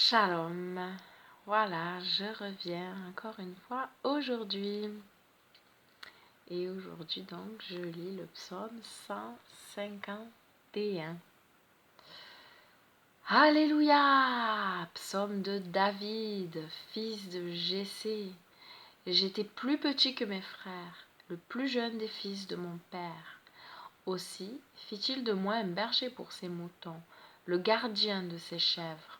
Shalom, voilà, je reviens encore une fois aujourd'hui. Et aujourd'hui donc, je lis le psaume 151. Alléluia! Psaume de David, fils de Jessé. J'étais plus petit que mes frères, le plus jeune des fils de mon père. Aussi fit-il de moi un berger pour ses moutons, le gardien de ses chèvres.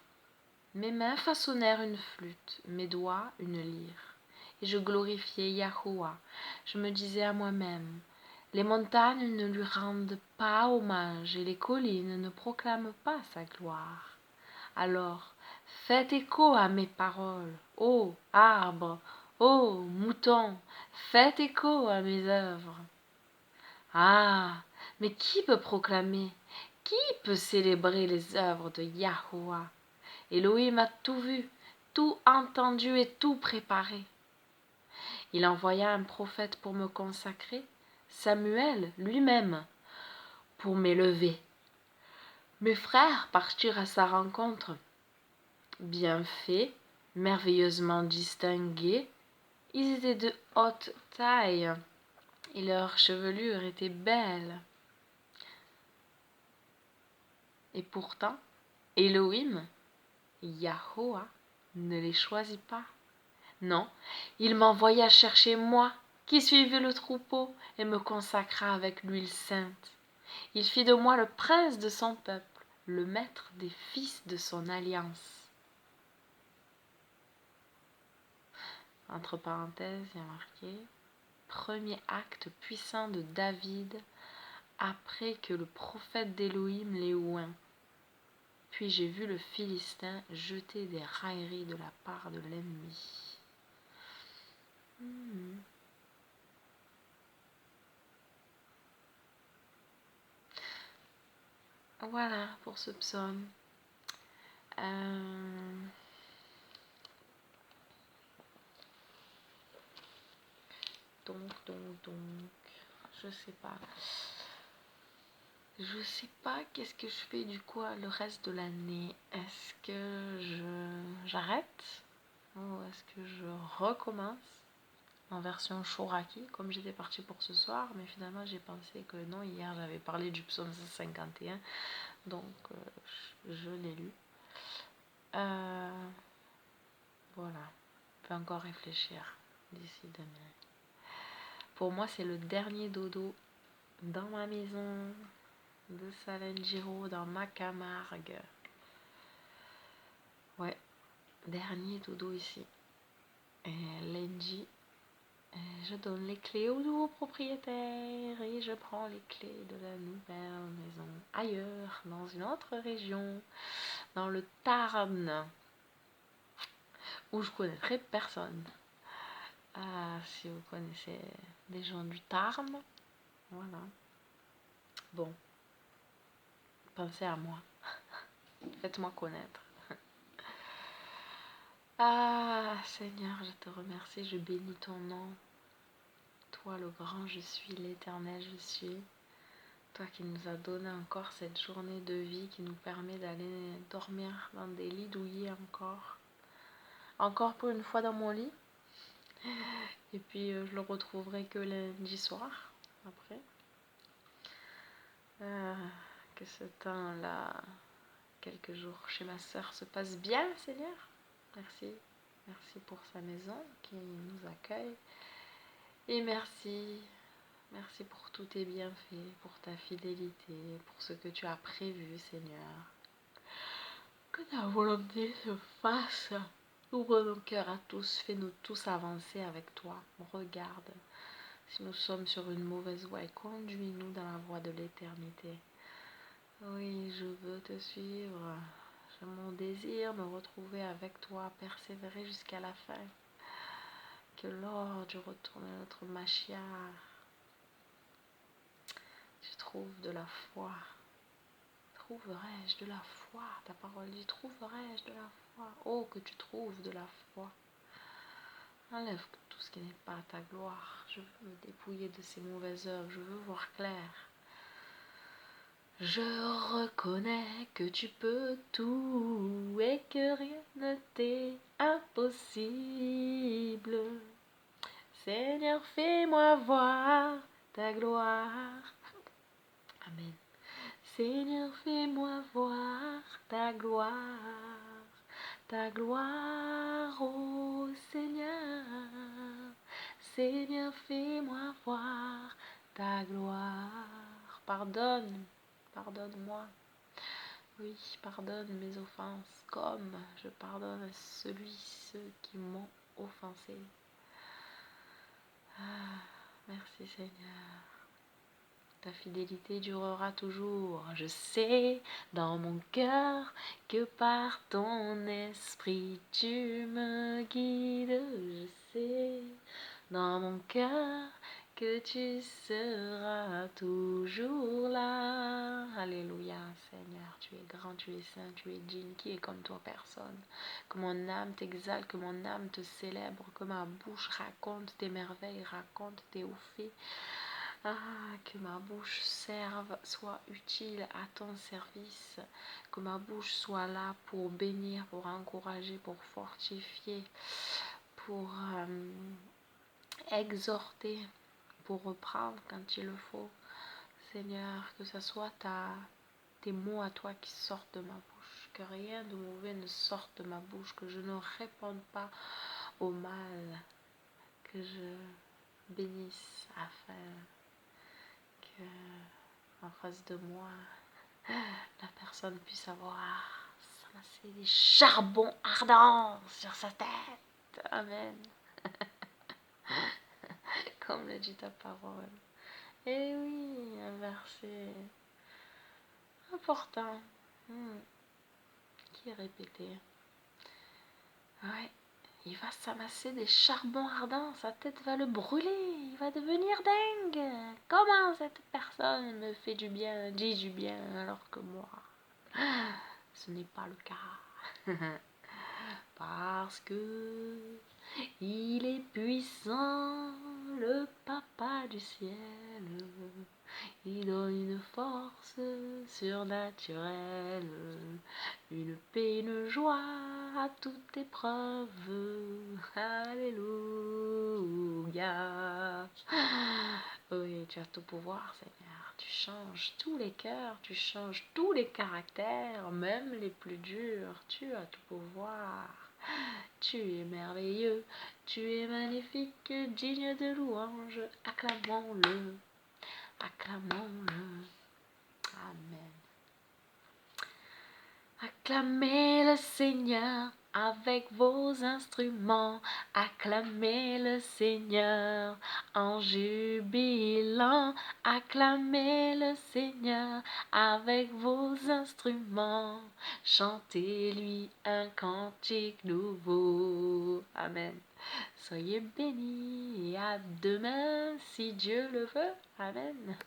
Mes mains façonnèrent une flûte, mes doigts une lyre. Et je glorifiais Yahuwah. Je me disais à moi-même, les montagnes ne lui rendent pas hommage et les collines ne proclament pas sa gloire. Alors, faites écho à mes paroles, ô arbres, ô moutons, faites écho à mes œuvres. Ah, mais qui peut proclamer, qui peut célébrer les œuvres de Yahuwah? Elohim a tout vu, tout entendu et tout préparé. Il envoya un prophète pour me consacrer, Samuel lui-même, pour m'élever. Mes frères partirent à sa rencontre. Bien faits, merveilleusement distingués, ils étaient de haute taille et leur chevelure était belle. Et pourtant, Elohim, Yahuwah, ne les choisit pas. Non, il m'envoya chercher moi, qui suivais le troupeau, et me consacra avec l'huile sainte. Il fit de moi le prince de son peuple, le maître des fils de son alliance. Entre parenthèses, il y a marqué premier acte puissant de David après que le prophète d'Élohim l'ait oint. Puis j'ai vu le Philistin jeter des railleries de la part de l'ennemi. Voilà pour ce psaume. Donc, je sais pas. Je sais pas qu'est-ce que je fais du coup le reste de l'année. Est-ce que j'arrête ou est-ce que je recommence en version Shoraki comme j'étais partie pour ce soir, mais finalement j'ai pensé que non, hier j'avais parlé du psaume 151, donc je l'ai lu. Voilà, je vais encore réfléchir d'ici demain. Pour moi, c'est le dernier dodo dans ma maison de Salengiro, dans ma Camargue. Ouais, dernier dodo ici. Et lundi, je donne les clés au nouveau propriétaire et je prends les clés de la nouvelle maison ailleurs, dans une autre région, dans le Tarn, où je connaîtrai personne. Ah, si vous connaissez des gens du Tarn, voilà. Bon, pensez à moi. Faites-moi connaître. Ah, Seigneur, je te remercie, je bénis ton nom. Toi, le grand, je suis, l'éternel, je suis. Toi qui nous as donné encore cette journée de vie qui nous permet d'aller dormir dans des lits douillis encore. Encore pour une fois dans mon lit. Et puis, je le retrouverai que lundi soir, après. Que ce temps-là, quelques jours chez ma sœur se passe bien, Seigneur. Merci. Merci pour sa maison qui nous accueille. Et merci. Merci pour tous tes bienfaits, pour ta fidélité, pour ce que tu as prévu, Seigneur. Que ta volonté se fasse. Ouvre nos cœurs à tous, fais-nous tous avancer avec toi. Regarde, si nous sommes sur une mauvaise voie, conduis-nous dans la voie de l'éternité. Oui, je veux te suivre. J'ai mon désir, me retrouver avec toi, persévérer jusqu'à la fin. Que lors du retour de notre Mashiach, tu trouves de la foi. Trouverai-je de la foi? Ta parole dit, trouverai-je de la foi? Oh, que tu trouves de la foi. Enlève tout ce qui n'est pas ta gloire. Je veux me dépouiller de ces mauvaises œuvres. Je veux voir clair. Je reconnais que tu peux tout et que rien ne t'est impossible. Seigneur, fais-moi voir ta gloire. Amen. Seigneur, fais-moi voir ta gloire, ô Seigneur. Seigneur, fais-moi voir ta gloire. Pardonne-moi. Oui, pardonne mes offenses, comme je pardonne à ceux qui m'ont offensé. Ah, merci Seigneur. Ta fidélité durera toujours. Je sais dans mon cœur que par ton esprit tu me guides. Je sais dans mon cœur que tu seras toujours là. Alléluia, Seigneur, tu es grand, tu es saint, tu es digne. Qui est comme toi? Personne. Que mon âme t'exalte, que mon âme te célèbre, que ma bouche raconte tes merveilles, raconte tes hauts faits. Ah, que ma bouche serve, soit utile à ton service, que ma bouche soit là pour bénir, pour encourager, pour fortifier, pour exhorter, pour reprendre quand il le faut. Seigneur, que ce soit tes mots à toi qui sortent de ma bouche, que rien de mauvais ne sorte de ma bouche, que je ne réponde pas au mal, que je bénisse afin que en face de moi, la personne puisse avoir s'amasser des charbons ardents sur sa tête. Amen. Comme le dit ta parole. Et oui, un verset important qui est répété. Ouais. Il va s'amasser des charbons ardents, sa tête va le brûler, il va devenir dingue. Comment cette personne me fait du bien, dit du bien, alors que moi, ce n'est pas le cas. Parce que il est puissant, le Papa du ciel. Il donne une force surnaturelle, une paix, une joie à toute épreuve. Alléluia. Oui, tu as tout pouvoir, Seigneur. Tu changes tous les cœurs, tu changes tous les caractères, même les plus durs. Tu as tout pouvoir. Tu es merveilleux, tu es magnifique, digne de louange. Acclamons-le, acclamons-le. Amen. Acclamez le Seigneur avec vos instruments, acclamez le Seigneur en jubilant, acclamez le Seigneur avec vos instruments, chantez-lui un cantique nouveau. Amen. Soyez bénis et à demain si Dieu le veut. Amen.